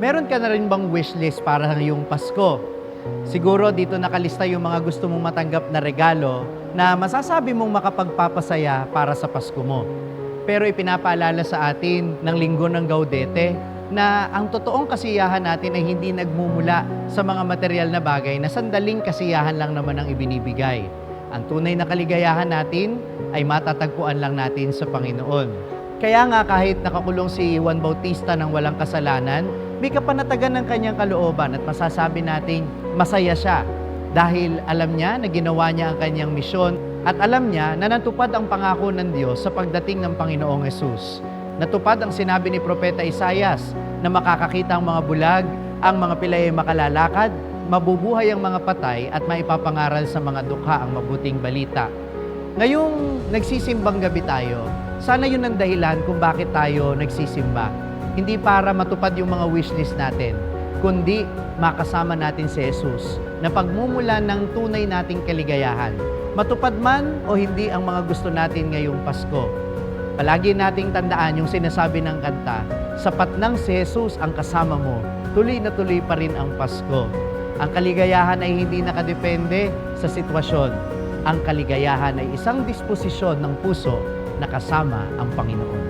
Meron ka na rin bang wishlist para sa iyong Pasko? Siguro dito nakalista yung mga gusto mong matanggap na regalo na masasabi mong makapagpapasaya para sa Pasko mo. Pero ipinapaalala sa atin ng Linggo ng Gaudete na ang totoong kasiyahan natin ay hindi nagmumula sa mga material na bagay na sandaling kasiyahan lang naman ang ibinibigay. Ang tunay na kaligayahan natin ay matatagpuan lang natin sa Panginoon. Kaya nga kahit nakakulong si Juan Bautista ng walang kasalanan, may kapanatagan ng kanyang kalooban at masasabi nating masaya siya dahil alam niya na ginawa niya ang kanyang misyon at alam niya na natupad ang pangako ng Diyos sa pagdating ng Panginoong Hesus. Natupad ang sinabi ni Propeta Isaias na makakakita ang mga bulag, ang mga pilay ay makalalakad, mabubuhay ang mga patay at maipapangaral sa mga dukha ang mabuting balita. Ngayong nagsisimbang gabi tayo, sana yun ang dahilan kung bakit tayo nagsisimba. Hindi para matupad yung mga wishlist natin, kundi makasama natin si Jesus na pagmumula ng tunay nating kaligayahan. Matupad man o hindi ang mga gusto natin ngayong Pasko. Palagi nating tandaan yung sinasabi ng kanta, sapat nang si Jesus ang kasama mo, tuloy na tuloy pa rin ang Pasko. Ang kaligayahan ay hindi nakadepende sa sitwasyon. Ang kaligayahan ay isang disposisyon ng puso na kasama ang Panginoon.